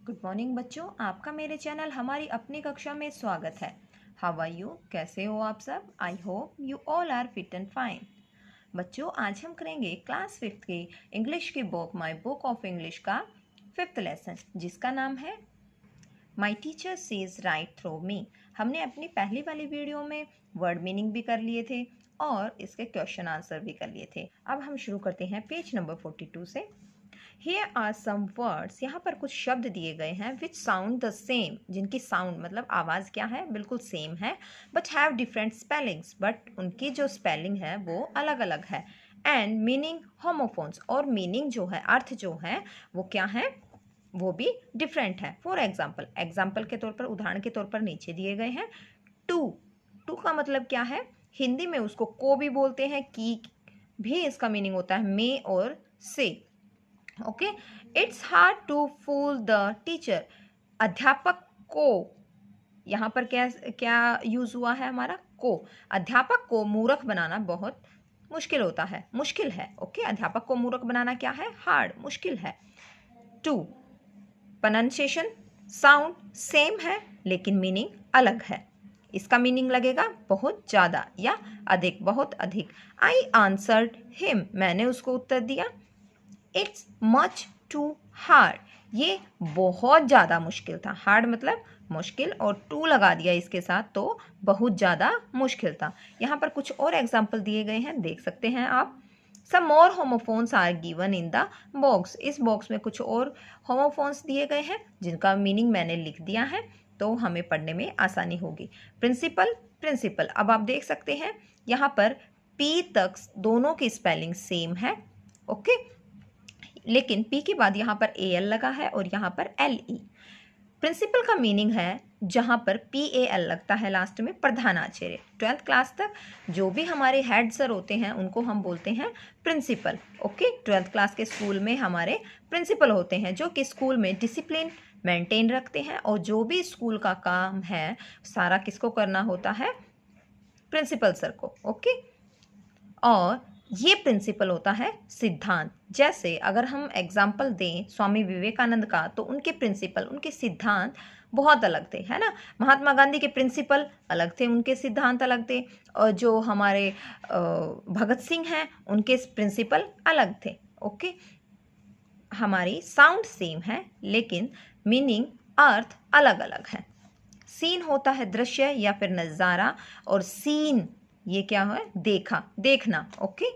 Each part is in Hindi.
गुड मॉर्निंग बच्चों, आपका मेरे चैनल हमारी अपनी कक्षा में स्वागत है। How are you? कैसे हो आप सब? I hope you all are fit and fine. बच्चों, आज हम करेंगे क्लास 5th की इंग्लिश की book my book of English का 5th लेसन, जिसका नाम है my teacher says right through me. हमने अपनी पहली वाली वीडियो में वर्ड मीनिंग भी कर लिए थे और इसके क्वेश्चन आंसर भी कर लिए थे। अब हम शुरू करते हैं पेज नंबर 42 से। Here are some words, यहाँ पर कुछ शब्द दिए गए हैं which sound the same, जिनकी साउंड मतलब आवाज़ क्या है, बिल्कुल सेम है, but have different spellings, but उनकी जो स्पेलिंग है वो अलग अलग है, and meaning homophones, और मीनिंग जो है, अर्थ जो है वो क्या है, वो भी डिफरेंट है। फॉर एग्जाम्पल के तौर पर, उदाहरण के तौर पर नीचे दिए गए हैं। टू, टू का मतलब क्या है, हिंदी में उसको को भी बोलते हैं, की भी इसका मीनिंग होता है मे और से। Okay, it's hard to fool the teacher, अध्यापक को, यहाँ पर क्या क्या यूज हुआ है हमारा, को, अध्यापक को मूर्ख बनाना बहुत मुश्किल होता है, मुश्किल है। ओके, अध्यापक को मूर्ख बनाना क्या है, हार्ड, मुश्किल है। टू, प्रोनाउंसिएशन साउंड सेम है लेकिन मीनिंग अलग है। इसका मीनिंग लगेगा बहुत ज़्यादा या अधिक, बहुत अधिक। आई आंसर्ड हिम, मैंने उसको उत्तर दिया। इट्स मच टू हार्ड, ये बहुत ज़्यादा मुश्किल था। हार्ड मतलब मुश्किल और टू लगा दिया इसके साथ तो बहुत ज़्यादा मुश्किल था। यहाँ पर कुछ और एग्जाम्पल दिए गए हैं, देख सकते हैं आप। Some more homophones are given in the box, इस बॉक्स में कुछ और होमोफोन्स दिए गए हैं जिनका मीनिंग मैंने लिख दिया है तो हमें पढ़ने में आसानी होगी। प्रिंसिपल, प्रिंसिपल, अब आप देख सकते हैं यहाँ पर पी तक दोनों की स्पेलिंग सेम है। ओके, लेकिन पी के बाद यहाँ पर ए एल लगा है और यहाँ पर एल ई। प्रिंसिपल का मीनिंग है जहाँ पर पी ए एल लगता है लास्ट में, प्रधानाचार्य। 12th क्लास तक जो भी हमारे हेड सर होते हैं उनको हम बोलते हैं प्रिंसिपल। ओके, 12th क्लास के स्कूल में हमारे प्रिंसिपल होते हैं जो कि स्कूल में डिसिप्लिन मेंटेन रखते हैं और जो भी स्कूल का काम है सारा किसको करना होता है, प्रिंसिपल सर को। ओके, और ये प्रिंसिपल होता है सिद्धांत। जैसे अगर हम एग्जाम्पल दें स्वामी विवेकानंद का, तो उनके प्रिंसिपल, उनके सिद्धांत बहुत अलग थे, है ना। महात्मा गांधी के प्रिंसिपल अलग थे, उनके सिद्धांत अलग थे। और जो हमारे भगत सिंह हैं उनके प्रिंसिपल अलग थे। ओके, हमारी साउंड सेम है लेकिन मीनिंग, अर्थ अलग अलग है। सीन होता है दृश्य या फिर नज़ारा, और सीन ये क्या है, देखा, देखना। ओके,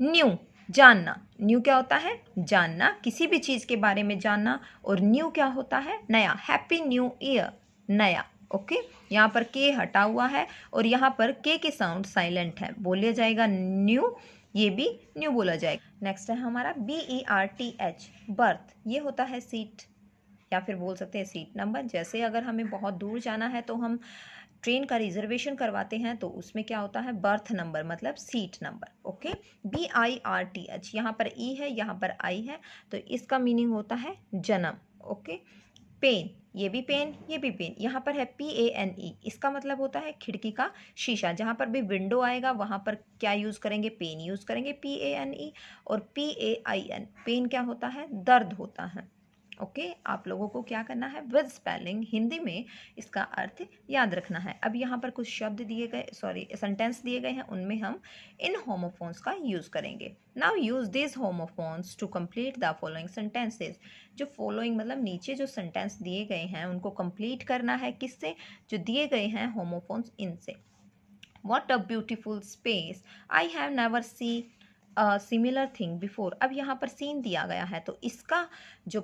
न्यू, जानना, न्यू क्या होता है, जानना, किसी भी चीज़ के बारे में जानना। और न्यू क्या होता है, नया, हैप्पी न्यू ईयर, नया। ओके, यहाँ पर के हटा हुआ है और यहाँ पर के की साउंड साइलेंट है, बोलिया जाएगा न्यू, ये भी न्यू बोला जाएगा। नेक्स्ट है हमारा BERTH, बर्थ, ये होता है सीट या फिर बोल सकते हैं सीट नंबर। जैसे अगर हमें बहुत दूर जाना है तो हम ट्रेन का रिजर्वेशन करवाते हैं तो उसमें क्या होता है, बर्थ नंबर मतलब सीट नंबर। ओके, BIRTH, यहाँ पर ई है, यहाँ पर आई है, तो इसका मीनिंग होता है जन्म। ओके, पेन, ये भी पेन, ये भी पेन। यहाँ पर है PANE, इसका मतलब होता है खिड़की का शीशा। जहाँ पर भी विंडो आएगा वहाँ पर क्या यूज़ करेंगे, पेन यूज़ करेंगे, PANE। और PAIN, पेन क्या होता है, दर्द होता है। ओके, आप लोगों को क्या करना है, विद स्पेलिंग हिंदी में इसका अर्थ याद रखना है। अब यहाँ पर कुछ शब्द दिए गए, सॉरी सेंटेंस दिए गए हैं, उनमें हम इन होमोफोन्स का यूज़ करेंगे। Now use this homophones to complete the following sentences, जो फॉलोइंग मतलब नीचे जो सेंटेंस दिए गए हैं उनको कंप्लीट करना है, किससे, जो दिए गए हैं होमोफोन्स इनसे। What a beautiful space, I have never seen similar thing before. अब यहाँ पर सीन दिया गया है तो इसका जो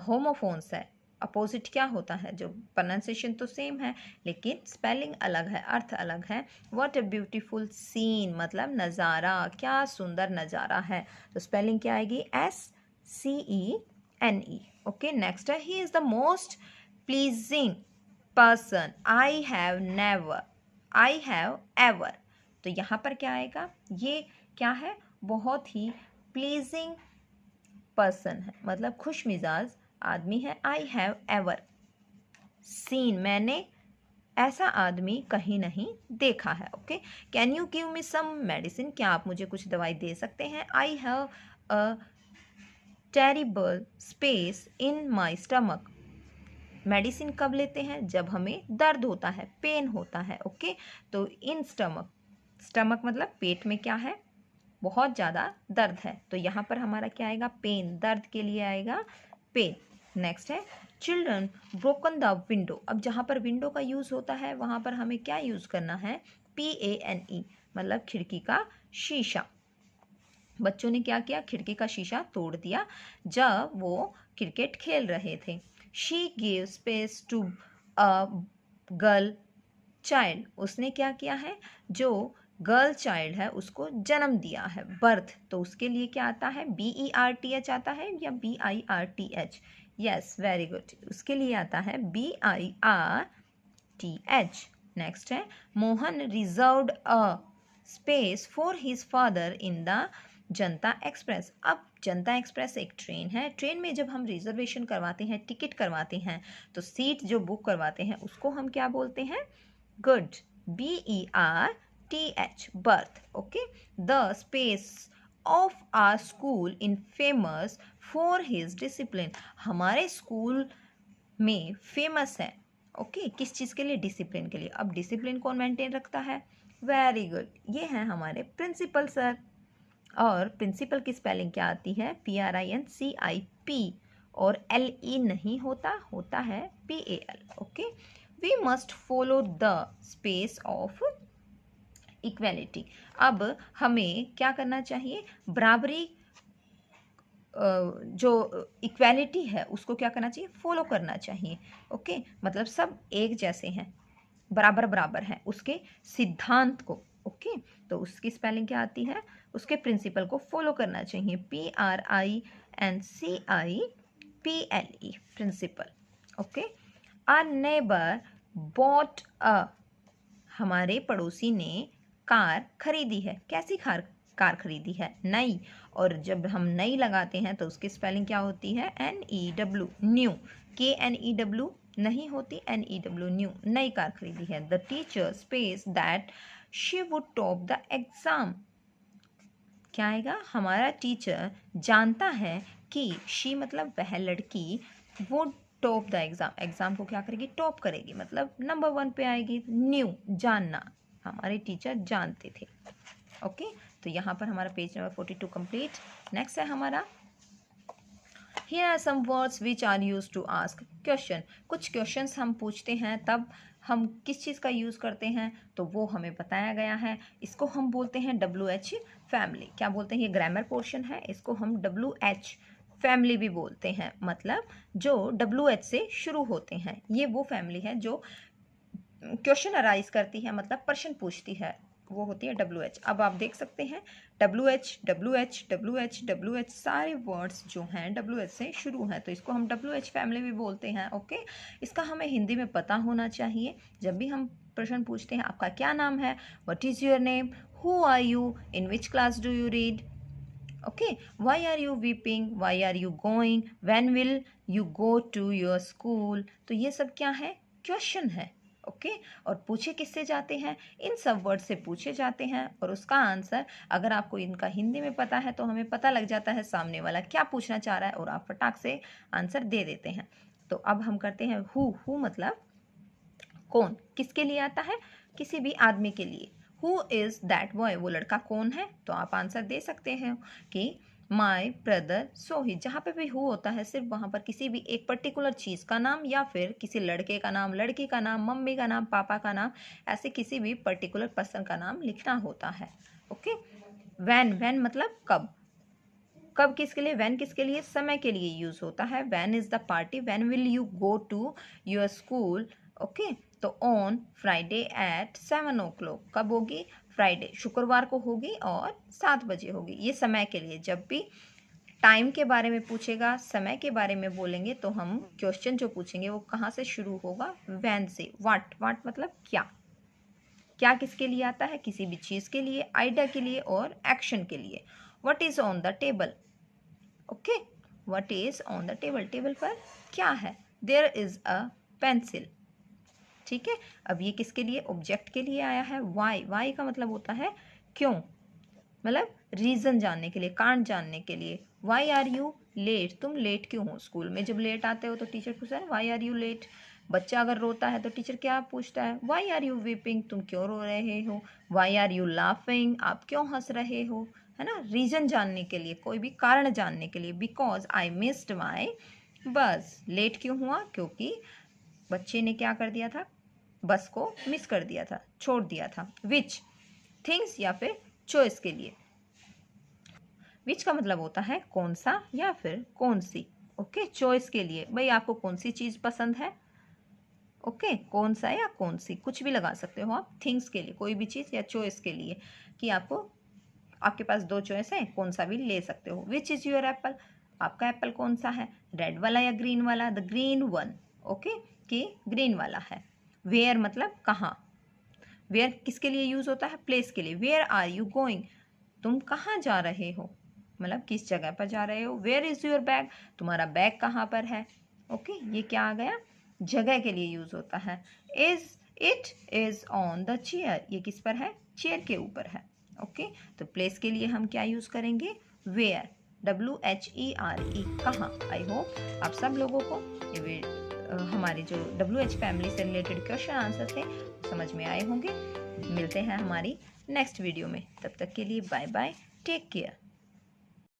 होमोफोन्स है, अपोजिट क्या होता है, जो प्रोनाउंसिएशन तो सेम है लेकिन स्पेलिंग अलग है, अर्थ अलग है। व्हाट अ ब्यूटीफुल सीन मतलब नज़ारा, क्या सुंदर नज़ारा है, तो स्पेलिंग क्या आएगी, SCENE। ओके, नेक्स्ट है he is the most pleasing person I have never, I have ever, तो यहाँ पर क्या आएगा, ये क्या है, बहुत ही प्लीजिंग पर्सन है मतलब खुश मिजाज आदमी है। आई हैव एवर सीन, मैंने ऐसा आदमी कहीं नहीं देखा है। Okay, can you give me some medicine, क्या आप मुझे कुछ दवाई दे सकते हैं। I have a terrible space in my stomach. Medicine कब लेते हैं? जब हमें दर्द होता है, पेन होता है। ओके, तो इन स्टमक, स्टमक मतलब पेट में क्या है? बहुत ज़्यादा दर्द है, तो यहाँ पर हमारा क्या आएगा? पेन, दर्द के लिए आएगा पेन। नेक्स्ट है चिल्ड्रन ब्रोकन द विंडो। अब जहाँ पर विंडो का यूज़ होता है वहाँ पर हमें क्या यूज़ करना है? PANE, मतलब खिड़की का शीशा। बच्चों ने क्या किया? खिड़की का शीशा तोड़ दिया जब वो क्रिकेट खेल रहे थे। She gave space to a girl child. उसने क्या किया है? जो गर्ल चाइल्ड है उसको जन्म दिया है, बर्थ। तो उसके लिए क्या आता है? BERTH आता है या BIRTH? यस, वेरी गुड, उसके लिए आता है BIRTH। नेक्स्ट है Mohan reserved a space for his father in the Janata express. अब जनता एक्सप्रेस एक ट्रेन है, ट्रेन में जब हम रिजर्वेशन करवाते हैं, टिकट करवाते हैं, तो सीट जो बुक करवाते हैं उसको हम क्या बोलते हैं? Good, BERTH, berth. Okay, the space of our school in famous for his discipline. हमारे स्कूल में फेमस है, ओके, किस चीज़ के लिए? डिसिप्लिन के लिए। अब डिसिप्लिन कौन मेंटेन रखता है? वेरी गुड, ये हैं हमारे प्रिंसिपल सर। और प्रिंसिपल की स्पेलिंग क्या आती है? PRINCIP, और LE नहीं होता, होता है PAL। Okay, we must follow the space of equality. अब हमें क्या करना चाहिए? बराबरी, जो इक्वेलिटी है उसको क्या करना चाहिए? फॉलो करना चाहिए। ओके, मतलब सब एक जैसे हैं, बराबर बराबर हैं, उसके सिद्धांत को। ओके, तो उसकी स्पेलिंग क्या आती है? उसके प्रिंसिपल को फॉलो करना चाहिए, PRINCIPLE, principal. Okay, our neighbour bought a, हमारे पड़ोसी ने कार खरीदी है। कैसी कार खरीदी है? नई। और जब हम नई लगाते हैं तो उसकी स्पेलिंग क्या होती है? NEW, new. KNEW नहीं होती, NEW, न्यू, नई कार खरीदी है। The teacher space that she would top the exam. क्या आएगा? हमारा टीचर जानता है कि शी मतलब वह लड़की, वो टॉप द एग्जाम, एग्जाम को क्या करेगी? टॉप करेगी, मतलब नंबर 1 पे आएगी। न्यू, जानना, हमारे टीचर जानते थे। ओके, तो यहाँ पर हमारा पेज नंबर 42 कंप्लीट। नेक्स्ट है हमारा Here are some words which are used to ask question। कुछ क्वेश्चंस हम पूछते हैं तब हम किस चीज़ का यूज़ करते हैं, तो वो हमें बताया गया है। इसको हम बोलते हैं WH फैमिली। क्या बोलते हैं? ये ग्रामर पोर्शन है, इसको हम WH फैमिली भी बोलते हैं, मतलब जो WH से शुरू होते हैं। ये वो फैमिली है जो क्वेश्चन अराइज करती है, मतलब प्रश्न पूछती है, वो होती है WH। अब आप देख सकते हैं WH WH WH WH, सारे वर्ड्स जो हैं WH से शुरू हैं, तो इसको हम WH फैमिली भी बोलते हैं। ओके, इसका हमें हिंदी में पता होना चाहिए। जब भी हम प्रश्न पूछते हैं, आपका क्या नाम है? What is your name? Who are you? In which class do you read? Okay, why are you weeping? Why are you going? When will you go to your school? तो ये सब क्या है? क्वेश्चन है। ओके, और पूछे किससे जाते हैं? इन सब वर्ड से पूछे जाते हैं, और उसका आंसर अगर आपको इनका हिंदी में पता है तो हमें पता लग जाता है सामने वाला क्या पूछना चाह रहा है, और आप फटाक से आंसर दे देते हैं। तो अब हम करते हैं हु मतलब कौन, किसके लिए आता है? किसी भी आदमी के लिए। Who is that boy? वो लड़का कौन है? तो आप आंसर दे सकते हैं कि माई ब्रदर सोहित। जहाँ पे भी हु होता है सिर्फ वहाँ पर किसी भी एक पर्टिकुलर चीज़ का नाम, या फिर किसी लड़के का नाम, लड़की का नाम, मम्मी का नाम, पापा का नाम, ऐसे किसी भी पर्टिकुलर पर्सन का नाम लिखना होता है। ओके, वैन मतलब कब। कब किसके लिए? वैन किसके लिए? समय के लिए यूज होता है। When is the party. When will you go to your school? Okay, तो ऑन फ्राइडे एट 7 o'clock। कब होगी? फ्राइडे, शुक्रवार को होगी, और 7 बजे होगी। ये समय के लिए। जब भी टाइम के बारे में पूछेगा, समय के बारे में बोलेंगे, तो हम क्वेश्चन जो पूछेंगे वो कहाँ से शुरू होगा? वैन से। वाट मतलब क्या। क्या किसके लिए आता है? किसी भी चीज़ के लिए, आइडिया के लिए, और एक्शन के लिए। What is on the table? Okay, what is on the table? Table पर क्या है? There is a pencil. ठीक है, अब ये किसके लिए? ऑब्जेक्ट के लिए आया है। वाई का मतलब होता है क्यों, मतलब रीजन जानने के लिए, कारण जानने के लिए। वाई आर यू लेट, तुम लेट क्यों हो? स्कूल में जब लेट आते हो तो टीचर पूछता है वाई आर यू लेट। बच्चा अगर रोता है तो टीचर क्या पूछता है? वाई आर यू वीपिंग, तुम क्यों रो रहे हो? वाई आर यू लाफिंग, आप क्यों हंस रहे हो? है ना, रीजन जानने के लिए, कोई भी कारण जानने के लिए। बिकॉज आई मिस्ड माई बस, लेट क्यों हुआ? क्योंकि बच्चे ने क्या कर दिया था? बस को मिस कर दिया था, छोड़ दिया था। विच थिंग्स या फिर चॉइस के लिए। विच का मतलब होता है कौन सा या फिर कौन सी। ओके, चॉइस के लिए, भाई आपको कौन सी चीज़ पसंद है। ओके, कौन सा या कौन सी, कुछ भी लगा सकते हो आप। थिंग्स के लिए, कोई भी चीज़, या चॉइस के लिए कि आपको, आपके पास दो चॉइस है, कौन सा भी ले सकते हो। विच इज़ योर एप्पल, आपका एप्पल कौन सा है? रेड वाला या ग्रीन वाला? The green one. ओके, कि ग्रीन वाला है। वेयर मतलब कहाँ। वेयर किसके लिए यूज़ होता है? प्लेस के लिए। वेयर आर यू गोइंग, तुम कहाँ जा रहे हो, मतलब किस जगह पर जा रहे हो। वेयर इज़ योर बैग, तुम्हारा बैग कहाँ पर है। ओके, ये क्या आ गया? जगह के लिए यूज़ होता है। Is it is on the chair, ये किस पर है? चेयर के ऊपर है। ओके, तो प्लेस के लिए हम क्या यूज़ करेंगे? वेयर, WHERE, कहाँ। आई होप आप सब लोगों को ये हमारे जो WH फैमिली से रिलेटेड क्वेश्चन आंसर थे समझ में आए होंगे। मिलते हैं हमारी नेक्स्ट वीडियो में, तब तक के लिए बाय बाय, टेक केयर।